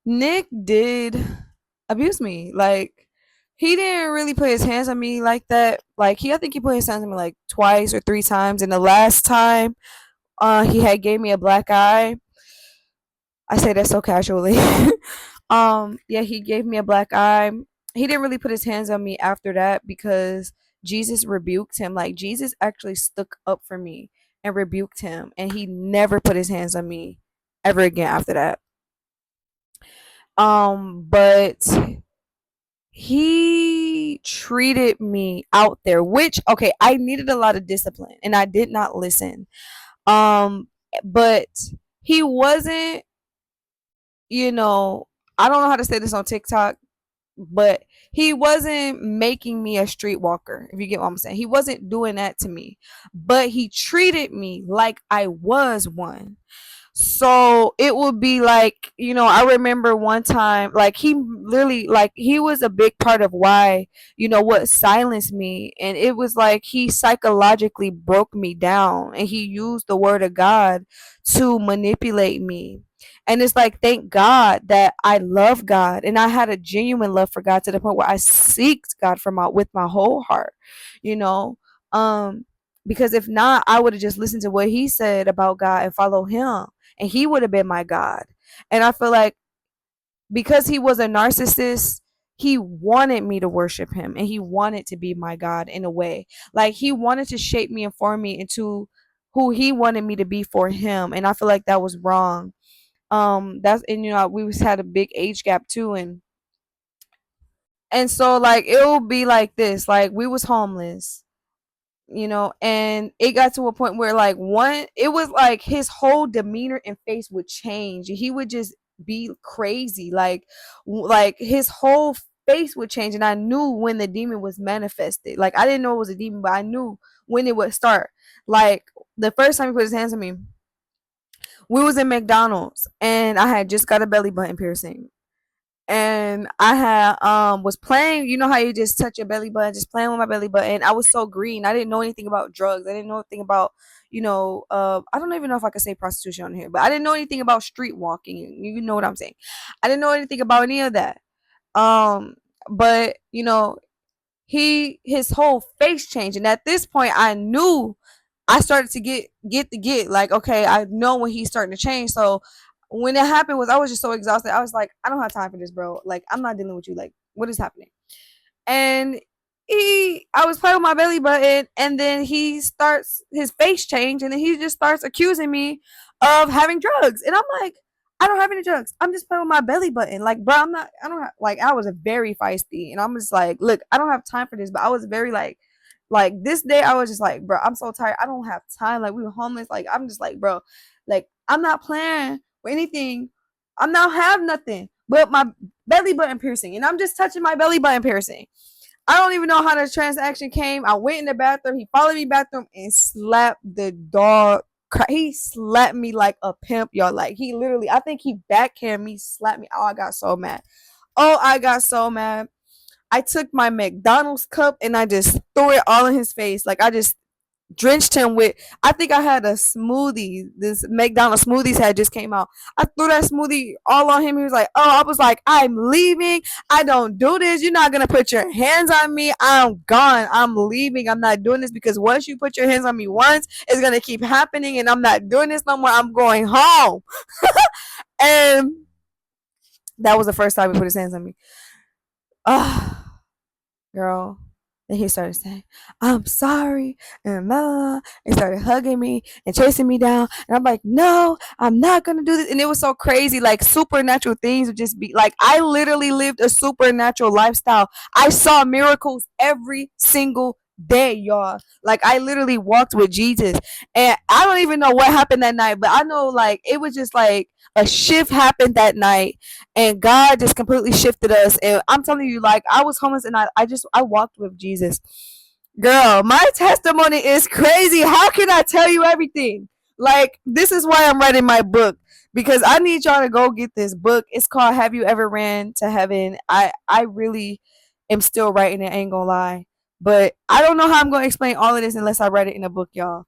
Nick did abuse me. Like he didn't really put his hands on me like that. Like I think he put his hands on me like twice or three times. And the last time, he had gave me a black eye. I say that so casually. Yeah, he gave me a black eye. He didn't really put his hands on me after that because Jesus rebuked him. Like Jesus actually stuck up for me and rebuked him, and he never put his hands on me ever again after that. But he treated me out there, which okay, I needed a lot of discipline and I did not listen. Um, but he wasn't, you know, I don't know how to say this on TikTok, but he wasn't making me a streetwalker, if you get what I'm saying. He wasn't doing that to me, but he treated me like I was one. So it would be like, I remember one time, like he literally, like he was a big part of why, what silenced me. And it was like he psychologically broke me down and he used the word of God to manipulate me. And it's like, thank God that I love God and I had a genuine love for God to the point where I seeked God with my whole heart, you know. Um, because if not, I would have just listened to what he said about God and follow him, and he would have been my God. And I feel like because he was a narcissist, he wanted me to worship him and he wanted to be my God in a way. Like he wanted to shape me and form me into who he wanted me to be for him. And I feel like that was wrong. That's, and we was had a big age gap too, and so like it will be like this, like we was homeless, and it got to a point where like one it was like his whole demeanor and face would change. He would just be crazy, like his whole face would change, and I knew when the demon was manifested. Like I didn't know it was a demon, but I knew when it would start. Like the first time he put his hands on me, we was in McDonald's and I had just got a belly button piercing, and I had was playing, you know how you just touch your belly button, just playing with my belly button. I was so green. I didn't know anything about drugs. I didn't know anything about, I don't even know if I could say prostitution on here, but I didn't know anything about street walking. You know what I'm saying? I didn't know anything about any of that. Um, but his whole face changed, and at this point, I knew I started to get like, okay, I know when he's starting to change. So when it happened, I was just so exhausted. I was like, I don't have time for this, bro. Like I'm not dealing with you. Like what is happening? And I was playing with my belly button, and then his face changed, and then he just starts accusing me of having drugs, and I'm like, I don't have any drugs. I'm just playing with my belly button. Like, bro, I don't have, like, I was a very feisty, and I'm just like, look, I don't have time for this, but I was very like this day, I was just like, bro, I'm so tired. I don't have time. Like we were homeless. Like I'm just like, bro, like I'm not playing with anything. I'm not have nothing but my belly button piercing, and I'm just touching my belly button piercing. I don't even know how the transaction came. I went in the bathroom. He followed me bathroom and slapped the dog. He slapped me like a pimp, y'all. Like he literally, I think he backhanded me, slapped me. Oh, I got so mad. Oh, I got so mad. I took my McDonald's cup and I just threw it all in his face. Like I just drenched him with, I think I had a smoothie. This McDonald's smoothies had just came out. I threw that smoothie all on him. He was like, oh, I was like, I'm leaving. I don't do this. You're not gonna put your hands on me. I'm gone. I'm leaving. I'm not doing this, because once you put your hands on me once, it's gonna keep happening, and I'm not doing this no more. I'm going home. And that was the first time he put his hands on me. Ah, girl. Then he started saying, I'm sorry, and blah, blah, blah, and started hugging me and chasing me down. And I'm like, no, I'm not going to do this. And it was so crazy. Like, supernatural things would just be like, I literally lived a supernatural lifestyle. I saw miracles every single day, y'all. Like, I literally walked with Jesus. And I don't even know what happened that night, but I know, like, it was just like a shift happened that night, and God just completely shifted us. And I'm telling you, like I was homeless, and I walked with Jesus. Girl, my testimony is crazy. How can I tell you everything? Like this is why I'm writing my book, because I need y'all to go get this book. It's called Have You Ever Ran to Heaven? I really am still writing it, I ain't gonna lie. But I don't know how I'm gonna explain all of this unless I write it in a book, y'all.